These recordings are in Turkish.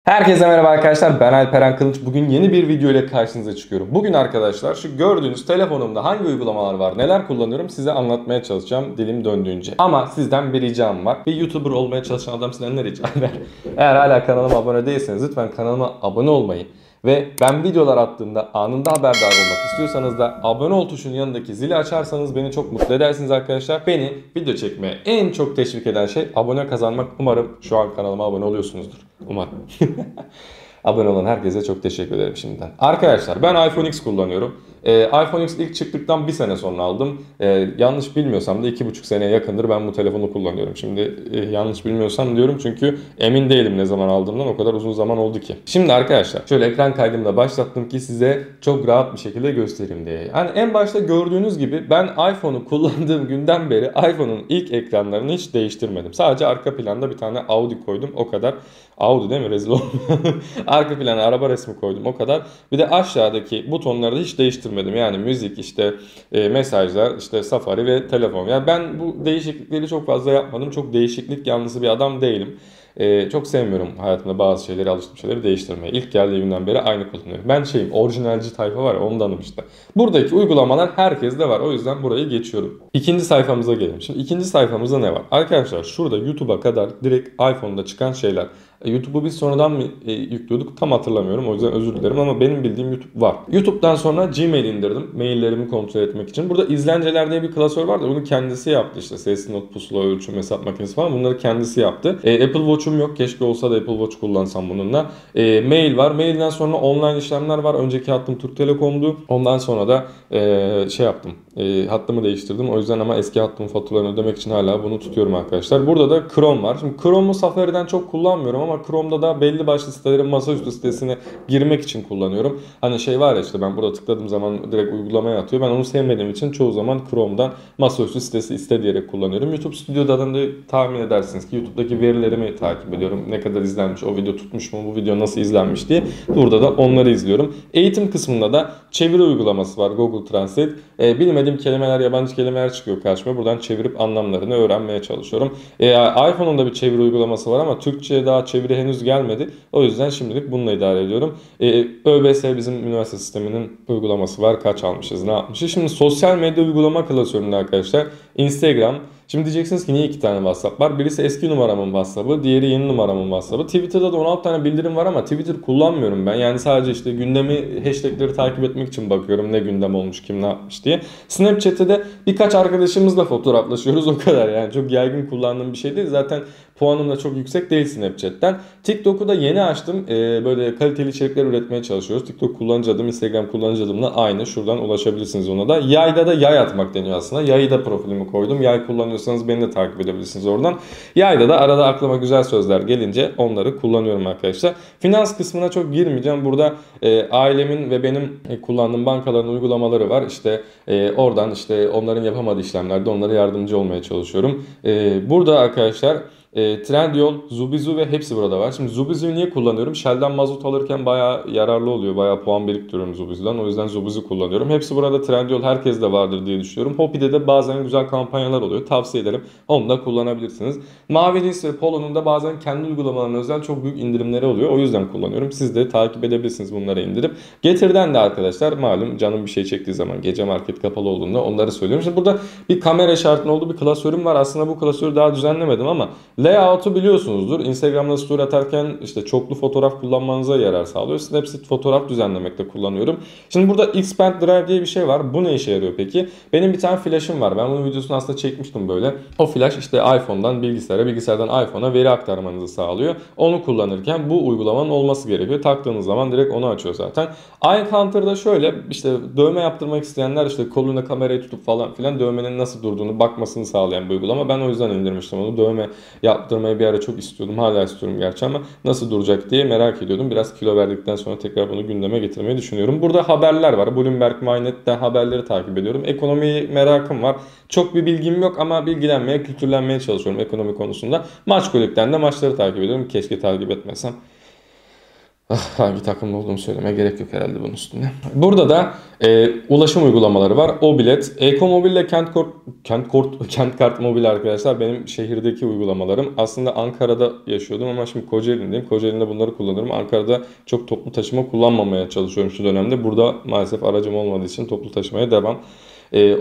Herkese merhaba arkadaşlar, ben Alperen Kılıç. Bugün yeni bir video ile karşınıza çıkıyorum. Bugün arkadaşlar şu gördüğünüz telefonumda hangi uygulamalar var, neler kullanıyorum size anlatmaya çalışacağım dilim döndüğünce. Ama sizden bir ricam var. Bir YouTuber olmaya çalışan adam sizden ne rica eder? Eğer hala kanalıma abone değilseniz lütfen kanalıma abone olmayı ve ben videolar attığımda anında haberdar olmak istiyorsanız da abone ol tuşunun yanındaki zili açarsanız beni çok mutlu edersiniz arkadaşlar. Beni video çekmeye en çok teşvik eden şey abone kazanmak. Umarım şu an kanalıma abone oluyorsunuzdur. Umarım. Abone olan herkese çok teşekkür ederim şimdiden. Arkadaşlar ben iPhone X kullanıyorum. iPhone X ilk çıktıktan bir sene sonra aldım. Yanlış bilmiyorsam da 2,5 seneye yakındır ben bu telefonu kullanıyorum. Şimdi yanlış bilmiyorsam diyorum çünkü emin değilim ne zaman aldığımdan, o kadar uzun zaman oldu ki. Şimdi arkadaşlar şöyle ekran kaydımda başlattım ki size çok rahat bir şekilde göstereyim diye. Yani en başta gördüğünüz gibi ben iPhone'u kullandığım günden beri iPhone'un ilk ekranlarını hiç değiştirmedim. Sadece arka planda bir tane Audi koydum, o kadar. Audi değil mi? Rezil olmayalım. Arka plana araba resmi koydum, o kadar. Bir de aşağıdaki butonları da hiç değiştirmedim. Yani müzik, işte mesajlar, işte Safari ve telefon. Yani ben bu değişiklikleri çok fazla yapmadım. Çok değişiklik yanlısı bir adam değilim. Çok sevmiyorum hayatımda bazı şeyleri, alıştığım şeyleri değiştirmeyi. İlk geldiği günden beri aynı kullanıyorum. Ben orijinalci tayfa var ya, ondanım işte. Buradaki uygulamalar herkeste var. O yüzden burayı geçiyorum. İkinci sayfamıza gelelim. Şimdi ikinci sayfamızda ne var? Arkadaşlar şurada YouTube'a kadar direkt iPhone'da çıkan şeyler. YouTube'u biz sonradan mı yüklüyorduk tam hatırlamıyorum. O yüzden özür dilerim ama benim bildiğim YouTube var. YouTube'dan sonra Gmail indirdim. Maillerimi kontrol etmek için. Burada izlenceler diye bir klasör var da bunu kendisi yaptı işte. Sesli not, pusula, ölçüm, hesap makinesi falan, bunları kendisi yaptı. Apple Watch'um yok. Keşke olsa da Apple Watch kullansam bununla. Mail var. Mailden sonra online işlemler var. Önceki hattım Türk Telekom'du. Ondan sonra da yaptım. Hattımı değiştirdim. O yüzden ama eski hattımın faturalarını ödemek için hala bunu tutuyorum arkadaşlar. Burada da Chrome var. Şimdi Chrome'u Safari'den çok kullanmıyorum ama Chrome'da da belli başlı sitelerin masaüstü sitesine girmek için kullanıyorum. Hani şey var ya, işte ben burada tıkladığım zaman direkt uygulamaya atıyor. Ben onu sevmediğim için çoğu zaman Chrome'dan masaüstü sitesi iste diyerek kullanıyorum. YouTube Studio'dan da tahmin edersiniz ki YouTube'daki verilerimi takip ediyorum. Ne kadar izlenmiş, o video tutmuş mu, bu video nasıl izlenmiş diye. Burada da onları izliyorum. Eğitim kısmında da çeviri uygulaması var, Google Translate. Bilmediğim kelimeler, yabancı kelimeler çıkıyor karşıma. Buradan çevirip anlamlarını öğrenmeye çalışıyorum. iPhone'un da bir çeviri uygulaması var ama Türkçe'ye daha çeviri henüz gelmedi. O yüzden şimdilik bununla idare ediyorum. ÖBS bizim üniversite sisteminin uygulaması var. Kaç almışız, ne yapmışız. Şimdi sosyal medya uygulama klasöründe arkadaşlar Instagram. Şimdi diyeceksiniz ki niye 2 tane WhatsApp var? Birisi eski numaramın WhatsApp'ı, diğeri yeni numaramın WhatsApp'ı. Twitter'da da 16 tane bildirim var ama Twitter kullanmıyorum ben. Yani sadece işte gündemi, hashtagleri takip etmek için bakıyorum ne gündem olmuş, kim ne yapmış diye. Snapchat'te de birkaç arkadaşımızla fotoğraflaşıyoruz, o kadar. Yani çok yaygın kullandığım bir şey değil. Zaten puanım da çok yüksek değil Snapchat'ten. TikTok'u da yeni açtım. Böyle kaliteli içerikler üretmeye çalışıyoruz. TikTok kullanıcı adım, Instagram kullanıcı adımla aynı. Şuradan ulaşabilirsiniz ona da. Yayda da yay atmak deniyor aslında. Yayı da profilimi koydum. Yay kullanıyorsanız beni de takip edebilirsiniz oradan. Yayda da arada aklıma güzel sözler gelince onları kullanıyorum arkadaşlar. Finans kısmına çok girmeyeceğim. Burada ailemin ve benim kullandığım bankaların uygulamaları var. İşte oradan işte onların yapamadığı işlemlerde onlara yardımcı olmaya çalışıyorum. Burada arkadaşlar Trendyol, Zubizu ve hepsi burada var. Şimdi Zubizu'yu niye kullanıyorum? Shell'den mazot alırken bayağı yararlı oluyor. Bayağı puan biriktiriyorum Zubizu'dan. O yüzden Zubizu kullanıyorum. Hepsi burada. Trendyol herkes de vardır diye düşünüyorum. Hopi'de de bazen güzel kampanyalar oluyor. Tavsiye ederim. Onu da kullanabilirsiniz. Mavilis ve Polo'nun da bazen kendi uygulamalarına özel çok büyük indirimleri oluyor. O yüzden kullanıyorum. Siz de takip edebilirsiniz bunları indirip. Getir'den de arkadaşlar malum canım bir şey çektiği zaman, gece market kapalı olduğunda onları söylüyorum. Şimdi burada bir kamera işaretinin olduğu bir klasörüm var. Aslında bu klasörü daha düzenlemedim ama layout'u biliyorsunuzdur. Instagram'da story atarken işte çoklu fotoğraf kullanmanıza yarar sağlıyor. Snapseed fotoğraf düzenlemekte kullanıyorum. Şimdi burada Xpand Drive diye bir şey var. Bu ne işe yarıyor peki? Benim bir tane flash'ım var. Ben bunun videosunu aslında çekmiştim böyle. O flash işte iPhone'dan bilgisayara, bilgisayardan iPhone'a veri aktarmanızı sağlıyor. Onu kullanırken bu uygulamanın olması gerekiyor. Taktığınız zaman direkt onu açıyor zaten. iCounter'da şöyle işte dövme yaptırmak isteyenler işte koluna kamerayı tutup falan filan dövmenin nasıl durduğunu bakmasını sağlayan bir uygulama. Ben o yüzden indirmiştim onu. Dövme yaptırmayı bir ara çok istiyordum. Hala istiyorum gerçi ama nasıl duracak diye merak ediyordum. Biraz kilo verdikten sonra tekrar bunu gündeme getirmeyi düşünüyorum. Burada haberler var. Bloomberg, MyNet'ten haberleri takip ediyorum. Ekonomi merakım var. Çok bir bilgim yok ama bilgilenmeye, kültürlenmeye çalışıyorum ekonomi konusunda. Maçkolik'ten de maçları takip ediyorum. Keşke takip etmesem. Hangi takımda olduğumu söylemeye gerek yok herhalde bunun üstünde. Burada da ulaşım uygulamaları var. O-Bilet, Eko-Mobil ile Kent Kart Mobil arkadaşlar benim şehirdeki uygulamalarım. Aslında Ankara'da yaşıyordum ama şimdi Kocaeli'ndeyim. Kocaeli'nde bunları kullanıyorum. Ankara'da çok toplu taşıma kullanmamaya çalışıyorum şu dönemde. Burada maalesef aracım olmadığı için toplu taşımaya devam.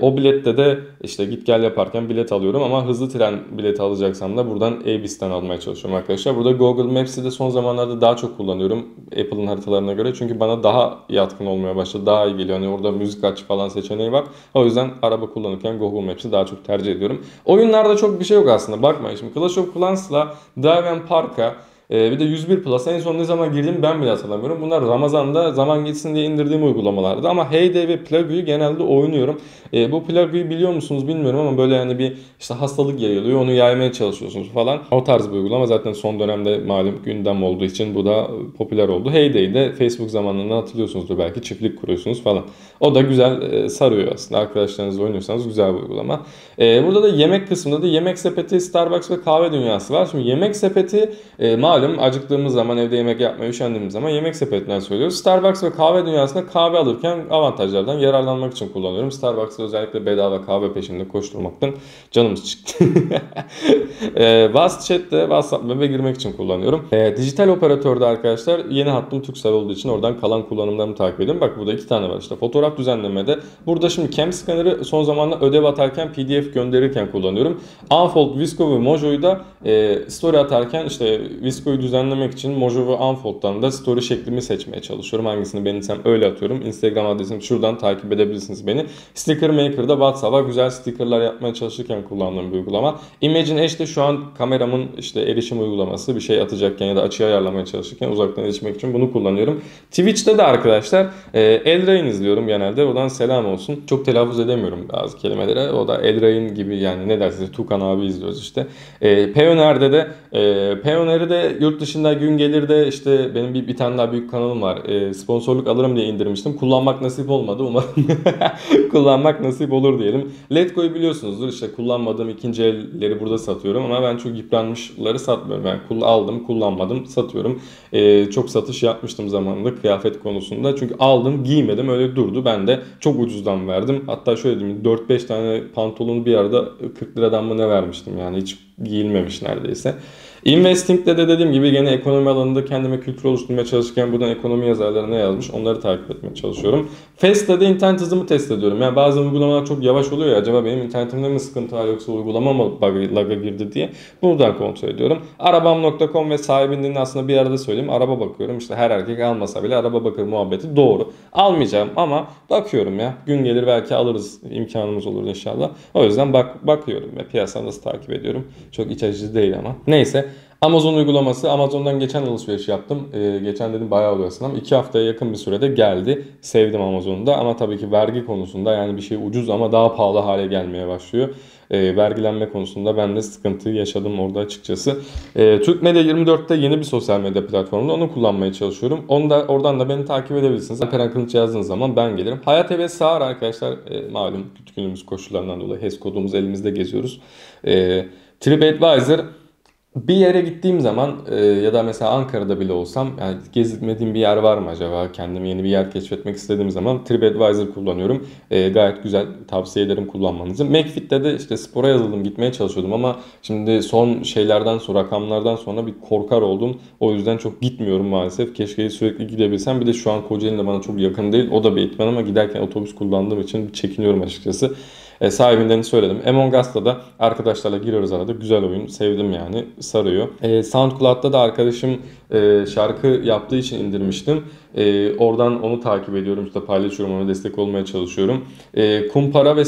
O bilette de işte git gel yaparken bilet alıyorum ama hızlı tren bileti alacaksam da buradan E-Biz'ten almaya çalışıyorum arkadaşlar. Burada Google Maps'i de son zamanlarda daha çok kullanıyorum Apple'ın haritalarına göre. Çünkü bana daha yatkın olmaya başladı. Daha iyi geliyor. Hani orada müzik aç falan seçeneği var. O yüzden araba kullanırken Google Maps'i daha çok tercih ediyorum. Oyunlarda çok bir şey yok aslında. Bakmayın şimdi Clash of Clans'la Dive Park'a bir de 101 Plus en son ne zaman girdiğimi ben bile hatırlamıyorum. Bunlar Ramazan'da zaman geçsin diye indirdiğim uygulamalardı. Ama Heyday ve Plague'yu genelde oynuyorum. Bu Plague'yu biliyor musunuz bilmiyorum ama böyle yani bir işte hastalık yayılıyor. Onu yaymaya çalışıyorsunuz falan. O tarz bir uygulama zaten son dönemde malum gündem olduğu için bu da popüler oldu. Heyday'de Facebook zamanında hatırlıyorsunuzdur belki çiftlik kuruyorsunuz falan. O da güzel sarıyor aslında. Arkadaşlarınızla oynuyorsanız güzel bir uygulama. Burada da yemek kısmında da Yemek Sepeti, Starbucks ve Kahve Dünyası var. Şimdi Yemek Sepeti malum acıktığımız zaman evde yemek yapmaya üşendiğimiz zaman Yemek Sepeti'nden söylüyoruz. Starbucks ve Kahve Dünyası'nda kahve alırken avantajlardan yararlanmak için kullanıyorum. Starbucks'ta özellikle bedava kahve peşinde koşturmaktan canımız çıktı. WhatsApp'te WhatsApp web'e girmek için kullanıyorum. Dijital operatörde arkadaşlar yeni hattım Turkcell olduğu için oradan kalan kullanımlarımı takip ediyorum. Bak burada 2 tane var işte. Fotoğraf düzenlemede. Burada şimdi Cam Scanner'ı son zamanlarda ödev atarken PDF gönderirken kullanıyorum. Unfold, Visco ve Mojo'yu da story atarken işte Visco'yu düzenlemek için Mojo ve Unfold'dan da story şeklimi seçmeye çalışıyorum. Hangisini beğenirsem öyle atıyorum. Instagram adresimi şuradan takip edebilirsiniz beni. Sticker Maker'da WhatsApp'a güzel stickerlar yapmaya çalışırken kullandığım bir uygulama. Imagine Edge'de şu an kameramın işte erişim uygulaması bir şey atacakken ya da açıyı ayarlamaya çalışırken uzaktan erişmek için bunu kullanıyorum. Twitch'te de arkadaşlar Eldrain izliyorum genelde. Oradan selam olsun. Çok telaffuz edemiyorum bazı kelimelere. O da Eldrain gibi yani ne dersiniz Tukan abi izliyoruz işte. Payoneer'de de Payoneer'i de yurt dışında gün gelir de işte benim bir tane daha büyük kanalım var. Sponsorluk alırım diye indirmiştim. Kullanmak nasip olmadı. Umarım kullanmak nasip olur diyelim. Letgo'yu biliyorsunuzdur. İşte kullanmadığım ikinci elleri burada satıyorum ama ben çok yıpranmışları satmıyorum. Ben aldım, kullanmadım, satıyorum. Çok satış yapmıştım zamanında kıyafet konusunda. Çünkü aldım, giymedim öyle durdu. Ben de çok ucuzdan verdim. Hatta şöyle diyeyim 4-5 tane pantolonu bir arada 40 liradan mı ne vermiştim yani hiç giyilmemiş neredeyse. Investing'de de dediğim gibi gene ekonomi alanında kendime kültür oluşturmaya çalışırken buradan ekonomi yazarları ne yazmış onları takip etmeye çalışıyorum. Fast'te de internet hızımı test ediyorum. Yani bazı uygulamalar çok yavaş oluyor ya acaba benim internetimde mi sıkıntı var yoksa uygulama mı lag'a girdi diye buradan kontrol ediyorum. Arabam.com ve sahibinden aslında bir arada söyleyeyim araba bakıyorum. İşte her erkek almasa bile araba bakır muhabbeti doğru. Almayacağım ama bakıyorum ya gün gelir belki alırız imkanımız olur inşallah. O yüzden bakıyorum ve piyasa nasıl takip ediyorum. Çok iç açıcı değil ama. Neyse. Amazon uygulaması. Amazon'dan geçen alışveriş yaptım. Geçen dedim bayağı oluyor aslında. 2 haftaya yakın bir sürede geldi. Sevdim Amazon'da ama tabii ki vergi konusunda yani bir şey ucuz ama daha pahalı hale gelmeye başlıyor. Vergilenme konusunda ben de sıkıntı yaşadım orada açıkçası. Türk Medya 24'te yeni bir sosyal medya platformunda onu kullanmaya çalışıyorum. Oradan da beni takip edebilirsiniz. Alperen Kılıç yazdığınız zaman ben gelirim. Hayat Eve Sağır arkadaşlar malum günümüz koşullarından dolayı HES kodumuzu elimizde geziyoruz. TripAdvisor bir yere gittiğim zaman ya da mesela Ankara'da bile olsam yani gezmediğim bir yer var mı acaba? Kendime yeni bir yer keşfetmek istediğim zaman TripAdvisor kullanıyorum. Gayet güzel tavsiye ederim kullanmanızı. McFit'te de işte spora yazıldım gitmeye çalışıyordum ama şimdi son şeylerden sonra rakamlardan sonra bir korkar oldum. O yüzden çok gitmiyorum maalesef. Keşke sürekli gidebilsem. Bir de şu an Kocaeli de bana çok yakın değil. O da bir etmen ama giderken otobüs kullandığım için çekiniyorum açıkçası. Sahibinden söyledim. Among Us'ta da arkadaşlarla giriyoruz arada. Güzel oyun. Sevdim yani. Sarıyor. SoundCloud'da da arkadaşım şarkı yaptığı için indirmiştim. Oradan onu takip ediyorum. İşte paylaşıyorum. Ona destek olmaya çalışıyorum. Kumpara ve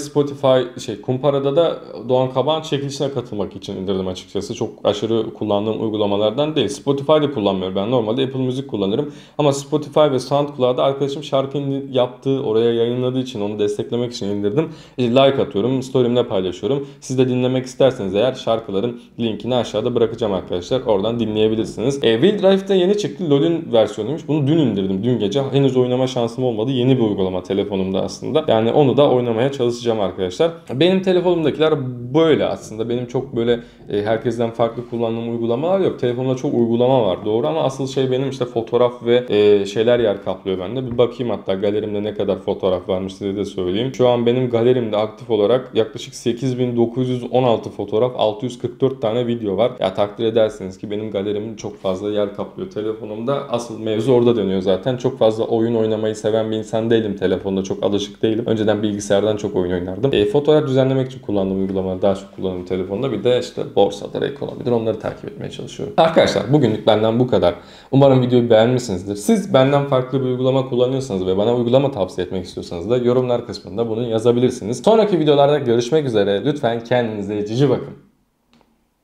Kumpara'da da Doğan Kabağ'ın çekilişine katılmak için indirdim açıkçası. Çok aşırı kullandığım uygulamalardan değil. Spotify'da kullanmıyorum. Ben normalde Apple Music kullanırım. Ama Spotify ve SoundCloud'da arkadaşım şarkıyı yaptığı, oraya yayınladığı için onu desteklemek için indirdim. Like atıyorum, story'imde paylaşıyorum. Siz de dinlemek isterseniz eğer şarkıların linkini aşağıda bırakacağım arkadaşlar. Oradan dinleyebilirsiniz. Will Drive'da yeni çıktı. LoL'ün versiyonuymuş. Bunu dün indirdim. indirdim dün gece. Henüz oynama şansım olmadı. Yeni bir uygulama telefonumda aslında. Yani onu da oynamaya çalışacağım arkadaşlar. Benim telefonumdakiler böyle aslında. Benim çok böyle herkesten farklı kullandığım uygulamalar yok. Telefonumda çok uygulama var doğru ama asıl şey benim işte fotoğraf ve şeyler yer kaplıyor bende. Bir bakayım hatta galerimde ne kadar fotoğraf varmış size de söyleyeyim. Şu an benim galerimde aktif olarak yaklaşık 8916 fotoğraf, 644 tane video var. Ya takdir edersiniz ki benim galerimin çok fazla yer kaplıyor telefonumda. Asıl mevzu orada dönüyor zaten. Çok fazla oyun oynamayı seven bir insan değilim. Telefonda çok alışık değilim. Önceden bilgisayardan çok oyun oynardım. Fotoğraf düzenlemek için kullandığım uygulamalar daha çok kullanıyorum telefonda. Bir de işte borsadır, ekonomidir. Onları takip etmeye çalışıyorum. Arkadaşlar bugünlük benden bu kadar. Umarım videoyu beğenmişsinizdir. Siz benden farklı bir uygulama kullanıyorsanız ve bana uygulama tavsiye etmek istiyorsanız da yorumlar kısmında bunu yazabilirsiniz. Sonraki videolarda görüşmek üzere. Lütfen kendinize cici bakın.